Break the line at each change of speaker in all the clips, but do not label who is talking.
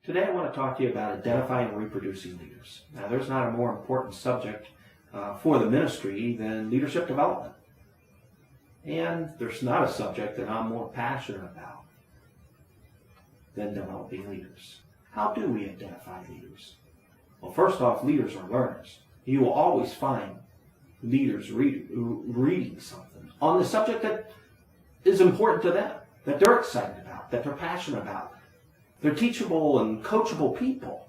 Today I want to talk to you about identifying and reproducing leaders. Now, there's not a more important subject for the ministry than leadership development. And there's not a subject that I'm more passionate about than developing leaders. How do we identify leaders? Well, first off, leaders are learners. You will always find leaders reading something on the subject that is important to them, that they're excited about, that they're passionate about. They're teachable and coachable people.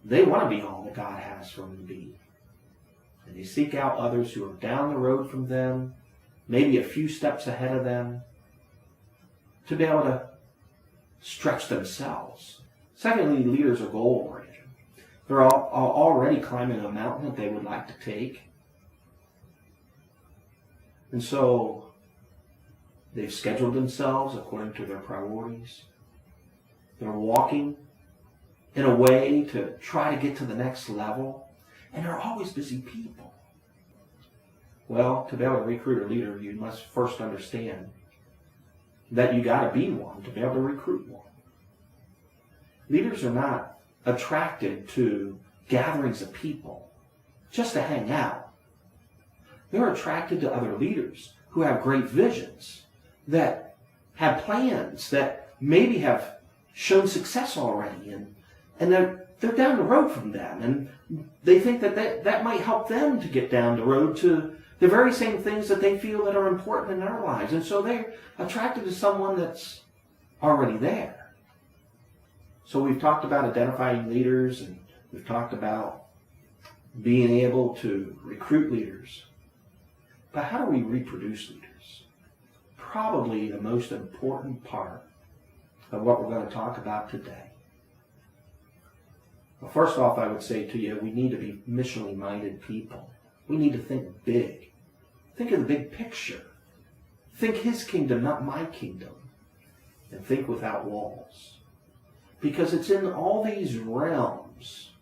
They want to be all that God has for them to be. And they seek out others who are down the road from them, maybe a few steps ahead of them, to be able to stretch themselves. Secondly, leaders are goal-oriented. They're already climbing a mountain that they would like to take. And so they've scheduled themselves according to their priorities. They're walking in a way to try to get to the next level. And they're always busy people. Well, to be able to recruit a leader, you must first understand that you got to be one to be able to recruit one. Leaders are not attracted to gatherings of people just to hang out. They're attracted to other leaders who have great visions, that have plans, that maybe have shown success already, and they're down the road from them, and they think that might help them to get down the road to the very same things that they feel that are important in their lives. And so they're attracted to someone that's already there. So we've talked about identifying leaders, and we've talked about being able to recruit leaders. But how do we reproduce leaders? Probably the most important part of what we're going to talk about today. Well, first off, I would say to you, we need to be missionally minded people. We need to think big. Think of the big picture. Think His kingdom, not my kingdom. And think without walls. Because it's in all these realms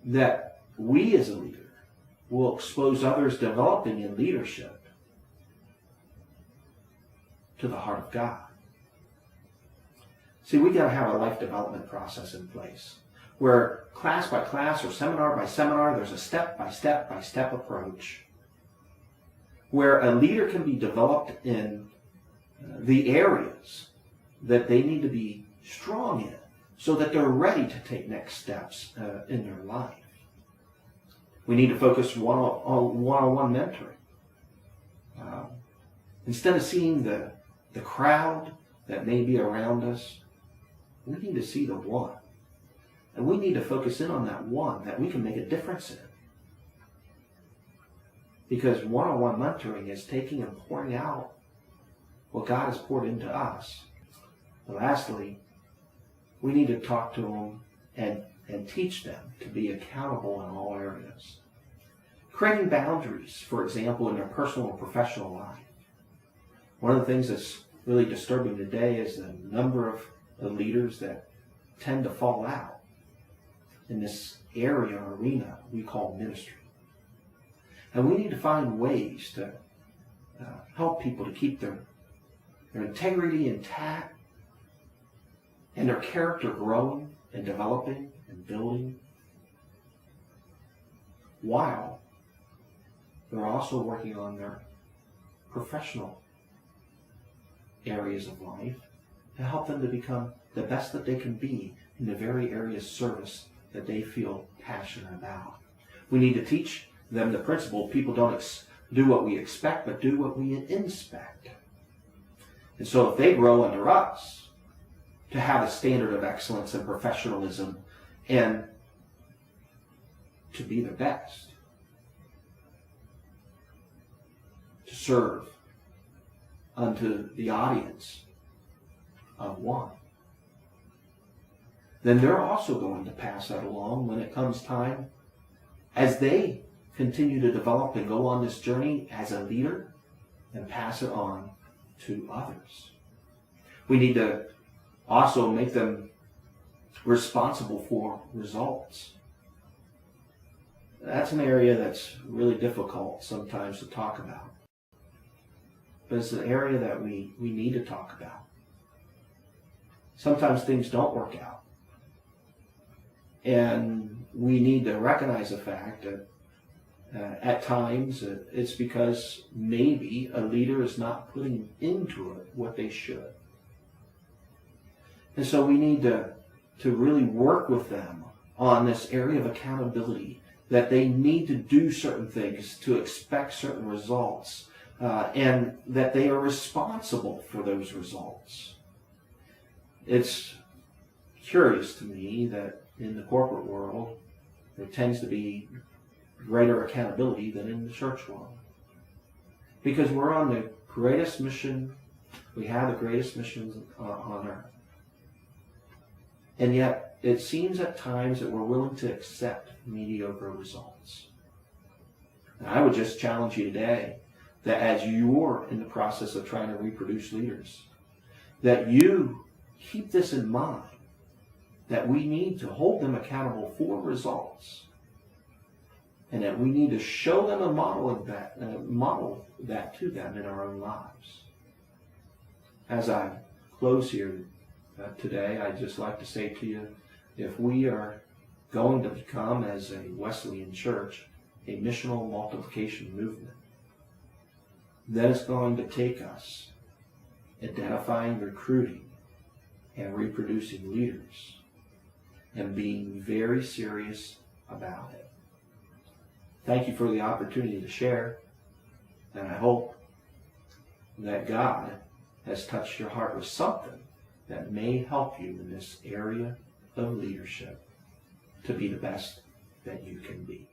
that we as a leader will expose others developing in leadership to the heart of God. See, we got to have a life development process in place where class by class or seminar by seminar, there's a step by step by step approach where a leader can be developed in the areas that they need to be strong in so that they're ready to take next steps in their life. We need to focus one-on-one mentoring. Instead of seeing the crowd that may be around us, we need to see the one. And we need to focus in on that one that we can make a difference in. Because one-on-one mentoring is taking and pouring out what God has poured into us. And lastly, we need to talk to them and teach them to be accountable in all areas. Creating boundaries, for example, in their personal and professional life. One of the things that's really disturbing today is the number of leaders that tend to fall out in this area or arena we call ministry. And we need to find ways to help people to keep their integrity intact and their character growing and developing and building while they're also working on their professional areas of life to help them to become the best that they can be in the very area of service that they feel passionate about. We need to teach them the principle, people don't do what we expect, but do what we inspect. And so if they grow under us, to have a standard of excellence and professionalism and to be their best, to serve unto the audience of one, then they're also going to pass that along when it comes time as they continue to develop and go on this journey as a leader and pass it on to others. We need to also make them responsible for results. That's an area that's really difficult sometimes to talk about. But it's an area that we need to talk about. sometimes things don't work out. And we need to recognize the fact that at times it's because maybe a leader is not putting into it what they should. And so we need to really work with them on this area of accountability, that they need to do certain things to expect certain results, and that they are responsible for those results. It's curious to me that in the corporate world, there tends to be greater accountability than in the church world. Because we're on the greatest mission, we have the greatest missions on earth. And yet, it seems at times that we're willing to accept mediocre results. And I would just challenge you today that as you're in the process of trying to reproduce leaders, that you keep this in mind, that we need to hold them accountable for results, and that we need to show them a model of that, to them in our own lives. As I close here today, I'd just like to say to you, if we are going to become, as a Wesleyan church, a missional multiplication movement, then it's going to take us identifying, recruiting, and reproducing leaders, and being very serious about it. Thank you for the opportunity to share, and I hope that God has touched your heart with something that may help you in this area of leadership to be the best that you can be.